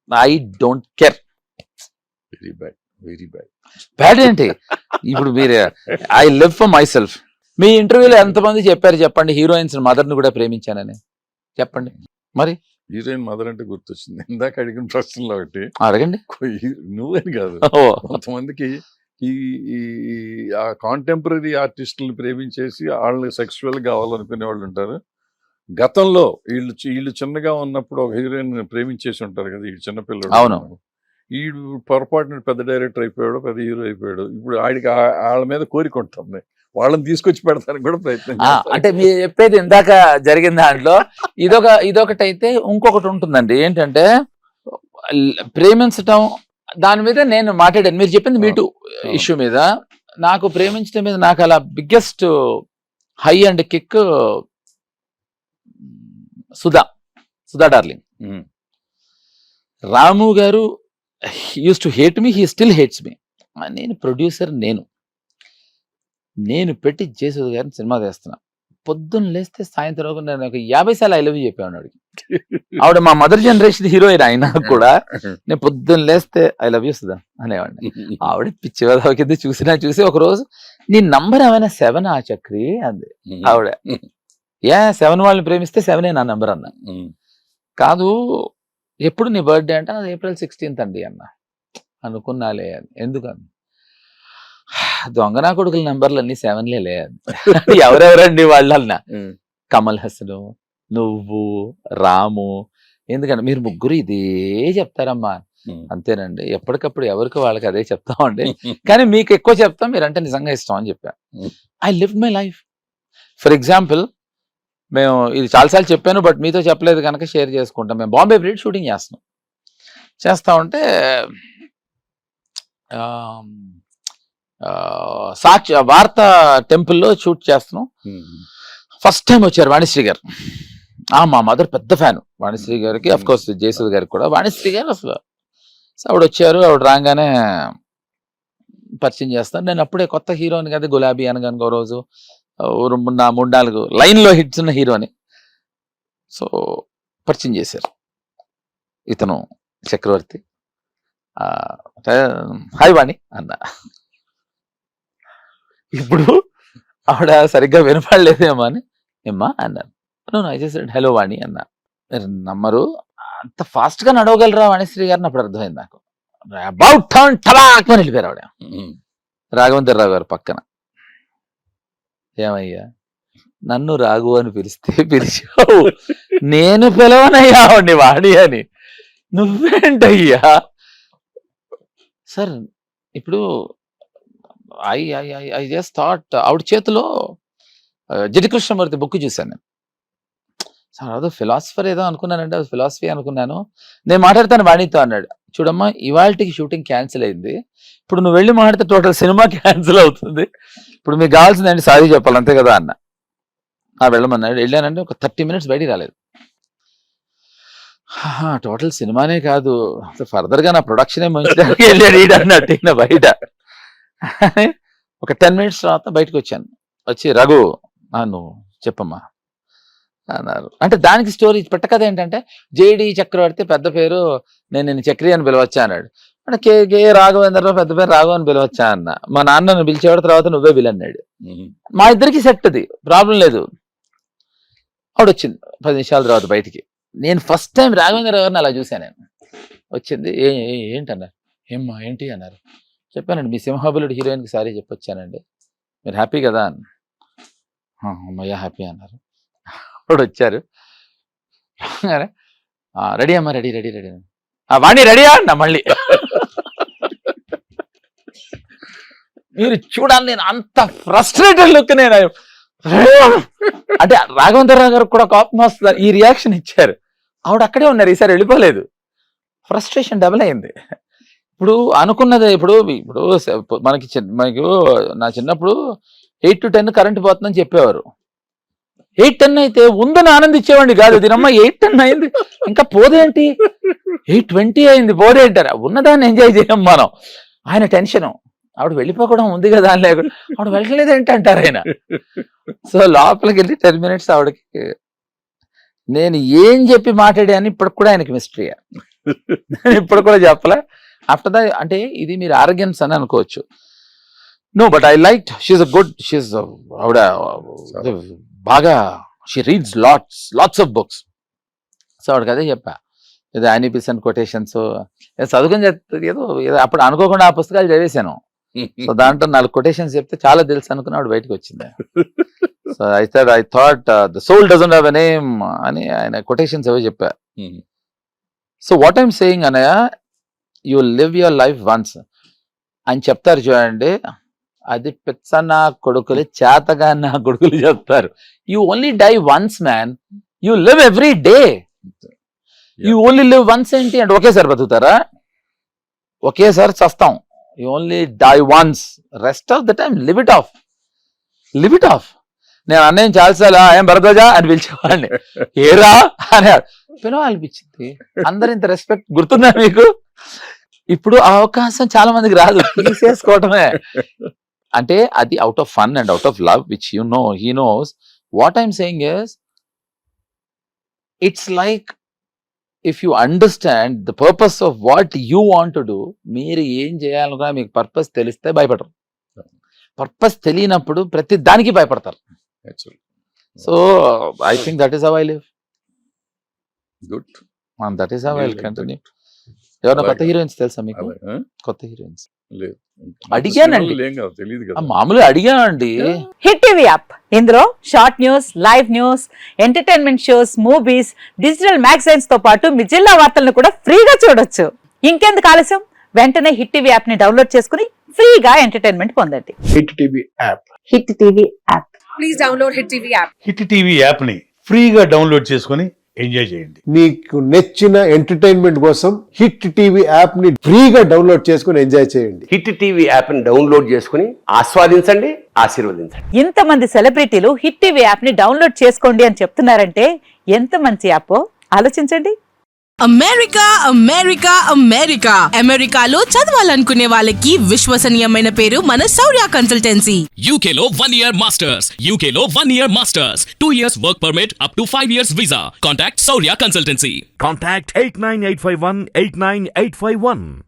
I don't care. Very bad, very bad. Bad ఏంటి ఇప్పుడు మీరు, I live for myself. మీ ఇంటర్వ్యూలో ఎంతమంది చెప్పారు చెప్పండి హీరోయిన్స్ మదర్ ని కూడా ప్రేమించానని? చెప్పండి మరి. హీరోయిన్ మదర్ అంటే గుర్తొచ్చింది ఇందాక అడిగిన ప్రశ్నలో ఒకటి. అడగండి. నువ్వని కాదు, కొంతమందికి ఈ ఆ కాంటెంపరీ ఆర్టిస్టులను ప్రేమించేసి వాళ్ళని సెక్సువల్ కావాలనుకునే వాళ్ళు ఉంటారు. గతంలో వీళ్ళు చిన్నగా ఉన్నప్పుడు ఒక హీరోయిన్ ప్రేమించేసి ఉంటారు కదా, ఈ చిన్నపిల్లడు. అవును. వీడు పొరపాటున పెద్ద డైరెక్టర్ అయిపోయాడు, పెద్ద హీరో అయిపోయాడు. ఇప్పుడు ఆడికి వాళ్ళ మీద కోరిక ఉంటుంది, వాళ్ళని తీసుకొచ్చి పెడతానికి కూడా ప్రయత్నం. అంటే మీరు చెప్పేది ఇందాక జరిగిన దాంట్లో ఇదొకటి అయితే ఇంకొకటి ఉంటుందండి. ఏంటంటే ప్రేమించటం దాని మీద నేను మాట్లాడాను, మీరు చెప్పింది మీటు ఇష్యూ మీద. నాకు ప్రేమించడం మీద నాకు అలా బిగ్గెస్ట్ హై అండ్ కిక్ సుధా darling. Ramu garu used to hate me, he still hates me. నేను ప్రొడ్యూసర్, నేను పెట్టి జయసుధ గారిని సినిమా చేస్తున్నా. పొద్దున్న లేస్తే సాయంత్రం వరకు నేను ఒక 50 సార్లు ఐ లవ్ యూ చెప్పాను ఆవిడకి. ఆవిడ మా మదర్ జనరేషన్ హీరోయిన్ అయినా కూడా నేను పొద్దున్న లేస్తే ఐ లవ్ యూ సుధా అనేవాడిని. ఆవిడ పిచ్చివద కింద చూసి ఒక రోజు నీ నంబర్ ఏమైనా 7 ఆ చక్రి అంది ఆవిడ. 7 వాళ్ళని ప్రేమిస్తే 7 నా నంబర్ అన్నా. కాదు ఎప్పుడు నీ బర్త్డే అంటే అది April 16th అండి అన్న. అనుకున్నాలే అని. ఎందుకని? దొంగనా కొడుకుల నంబర్లు అన్ని 7లే. ఎవరెవరండి వాళ్ళన్నా? కమల్ హాసన్, నువ్వు, రాము. ఎందుకంటే మీరు ముగ్గురు ఇదే చెప్తారమ్మా. అంతేనండి, ఎప్పటికప్పుడు ఎవరికి వాళ్ళకి అదే చెప్తామండి, కానీ మీకు ఎక్కువ చెప్తాం, మీరంటే నిజంగా ఇష్టం అని చెప్పా. I live my life. For example, మేము ఇది చాలాసార్లు చెప్పాను బట్ మీతో చెప్పలేదు కనుక షేర్ చేసుకుంటాం. మేము బాంబే బ్రీడ్ షూటింగ్ చేస్తా ఉంటే వార్త టెంపుల్లో షూట్ చేస్తున్నాం. ఫస్ట్ టైం వచ్చారు వాణిశ్రీ గారు. మా మదర్ పెద్ద ఫ్యాన్ వాణిశ్రీ గారికి, అఫ్ కోర్స్ జయసుధ గారికి కూడా. వాణిశ్రీ గారు అసలు ఆవిడ వచ్చారు, ఆవిడ రాగానే పరిచయం చేస్తాను. నేను అప్పుడే కొత్త హీరోని కదా, గులాబీ అనగాను రోజు 3-4 లైన్లో హిట్స్ ఉన్న హీరోని. సో పరిచయం చేశారు. ఇతను చక్రవర్తి. హాయ్ వాణి అన్న. ఇప్పుడు ఆవిడ సరిగ్గా వినపడలేదేమో అని ఏమ్మా అన్నారు. ఐ జస్ట్ సెడ్ హలో వాణి అన్న. మీరు నమ్మరు, అంత ఫాస్ట్ గా నడవగలరా వాణిశ్రీ గారిని అప్పుడు అర్థమైంది నాకు. అబౌట్ టర్న్ టబాక్ అని వెళ్ళిపోయారు ఆవిడ. రాఘవేంద్రరావు గారు పక్కన, ఏమయ్యా నన్ను రాఘు అని పిలిచావు, నేను పిలవనయ్యా వాణి అని, నువ్వేంటయ్యా సార్? ఇప్పుడు ఐ జస్ట్ థాట్, ఆవిడ చేతిలో జడి కృష్ణమూర్తి బుక్ చూశాను నేను. సార్ అదో ఫిలాసఫర్ ఏదో అనుకున్నానంటే, అది ఫిలాసఫీ అనుకున్నాను. నేను మాట్లాడతాను వాణితో అన్నాడు. చూడమ్మా, ఇవాళకి షూటింగ్ క్యాన్సిల్ అయింది, ఇప్పుడు నువ్వు వెళ్ళి మాట్లాడితే టోటల్ సినిమా క్యాన్సిల్ అవుతుంది, ఇప్పుడు మీకు కావాల్సిందండి సారీ చెప్పాలి అంతే కదా అన్న. వెళ్ళమన్నాడు. వెళ్ళానంటే ఒక 30 minutes బయటికి రాలేదు. టోటల్ సినిమానే కాదు, ఫర్దర్ గా నా ప్రొడక్షనే మంచి వెళ్ళాడు అన్నట్టు బయట. ఒక 10 minutes తర్వాత బయటకు వచ్చాను. వచ్చి రఘు నువ్వు చెప్పమ్మా అన్నారు. అంటే దానికి స్టోరీ పెట్టకథ ఏంటంటే, జేడి చక్రవర్తి పెద్ద పేరు, నేను నిన్ను చక్రి అని పిలవచ్చా అన్నాడు. అంటే కే రాఘవేంద్రరావు పెద్ద పేరు రాఘవ అని పిలవచ్చా అన్న. మా నాన్న నన్ను పిలిచేవాడు, తర్వాత నువ్వే పిలన్నాడు. మా ఇద్దరికి సెట్, అది ప్రాబ్లం లేదు. ఆవిడ వచ్చింది 10 నిమిషాల తర్వాత బయటికి. నేను ఫస్ట్ టైం రాఘవేంద్ర గారిని అలా చూశాను. నేను వచ్చింది, ఏంటన్నారు, ఏమ్మా ఏంటి అన్నారు. చెప్పానండి, మీ సింహాబలుడు హీరోయిన్కి సారీ చెప్పొచ్చానండి, మీరు హ్యాపీ కదా అని. అమ్మయ్య హ్యాపీ అన్నారు. అప్పుడు వచ్చారు, రెడీ అమ్మా, రెడీ వాణి రెడీయా అన్న. మళ్ళీ మీరు చూడాలి, నేను అంత ఫ్రస్ట్రేటెడ్ లుక్. నేను అంటే రాఘవేంద్రరావు గారు కూడా కోపం వస్తుంది, ఈ రియాక్షన్ ఇచ్చారు. ఆవిడ అక్కడే ఉన్నారు, ఈసారి వెళ్ళిపోలేదు. ఫ్రస్ట్రేషన్ డబుల్ అయింది. ఇప్పుడు అనుకున్నది, ఇప్పుడు మనకు నా చిన్నప్పుడు 8 to 10 కరెంట్ పోతుందని చెప్పేవారు. 8-10 అయితే ఉందని ఆనందించేవాడిని కాదు. దీనమ్మ 8-10 అయింది, ఇంకా పోదేంటి, 8:20 అయింది, పోదేంటారా, ఉన్నదాన్ని ఎంజాయ్ చేయం మనం. ఆయన టెన్షను, ఆవిడ వెళ్ళిపోవడం ఉంది కదా అని లేకుండా, ఆవిడ వెళ్ళలేదేంటి అంటారు ఆయన. సో లోపలికి వెళ్ళి 10 minutes ఆవిడకి నేను ఏం చెప్పి మాట్లాడాను ఇప్పటికి కూడా ఆయనకి మిస్టరీ. ఇప్పుడు కూడా చెప్పలే. ఆఫ్టర్ ద అంటే ఇది మీరు ఆరోగ్యన్స్ అని అనుకోవచ్చు. No but I like she a good she ఆవిడ బాగా she reads lots of books. So ఆవిడకి అదే చెప్పా, ఏదో యానీ బిసెంట్ కొటేషన్స్ చదువుకుని ఏదో అప్పుడు అనుకోకుండా ఆ పుస్తకాలు చదివేశాను. సో దాంట్లో 4 కొటేషన్స్ చెప్తే చాలా తెలుసు అనుకుని ఆవిడ బయటకు వచ్చింది. So I thought the soul doesn't have a name అని ఆయన కొటేషన్స్ ఏవో చెప్పా. సో వాట్ ఐమ్ సేయింగ్ అనయ్య, you live your life once అని చెప్తారు చూడండి, అది పెద్ద నా కొడుకులు చేతగా నా కొడుకులు చెప్తారు. You only die once man, you live every day. You only live once ఏంటి అంటే ఒకేసారి బతుకుతారా? ఒకేసారి చస్తాం. You only die once, rest of the time live it off, live it off. నేను అన్నయ్య చాలాసార్లు ఏం భరద్వాజా అని పిలిచేవాడిని, ఏరా అని పిలవాలనిపించింది. అందరు ఇంత రెస్పెక్ట్ గుర్తుందా మీకు? ఇప్పుడు ఆ అవకాశం చాలా మందికి రాదు, తీసేసుకోవటమే. అంటే అది out of fun and out of love which you know he knows. What I'm saying is it's like if you understand the purpose of what you want to do, మీరు ఏం చేయాలనుకున్నా మీకు పర్పస్ తెలిస్తే భయపడరు. పర్పస్ తెలియనప్పుడు ప్రతి దానికి భయపడతారు. So I think that is how I live. Good. That is how I will continue. ఎవరైనా కొత్త హీరోయిన్స్ తెలుసా మీకు? కొత్త హీరోయిన్స్ లేదు, అడిగానండి, తెలియదు కదా, మామూలుగా అడిగానండి. హిట్ టీవీ యాప్, ఇందులో short news, live news, entertainment shows, movies, digital magazines తో పాటు మీ జిల్లా వార్తలను కూడా ఫ్రీగా చూడొచ్చు. ఇంకెందుకు ఆలస్యం, వెంటనే హిట్ టీవీ యాప్ ని డౌన్లోడ్ చేసుకుని ఫ్రీగా ఎంటర్టైన్మెంట్ పొందండి. Hit TV app. Hit TV app. Please download Hit TV app. Hit TV app ని ఫ్రీగా డౌన్లోడ్ చేసుకొని ఎంజాయ్ చేయండి. మీకు నచ్చిన ఎంటర్టైన్మెంట్ కోసం హిట్ టీవీ యాప్ ని ఫ్రీగా డౌన్లోడ్ చేసుకుని ఎంజాయ్ చేయండి. హిట్ టీవీ యాప్ ని డౌన్లోడ్ చేసుకుని ఆస్వాదించండి, ఆశీర్వదించండి. ఇంతమంది సెలబ్రిటీలు హిట్ టీవీ యాప్ ని డౌన్లోడ్ చేసుకోండి అని చెప్తున్నారంటే ఎంత మంచి యాప్ ఆలోచించండి. అమెరికా అమెరికా అమెరికా అమెరికాలో చదవాలనుకునే వాళ్ళకి విశ్వసనీయమైన పేరు మన శౌర్య కన్సల్టెన్సీ. UK లో 1 year masters, UK లో 1 year masters, 2 years work permit up to 5 years visa. Contact Saurya Consultancy. Contact 89851 89851.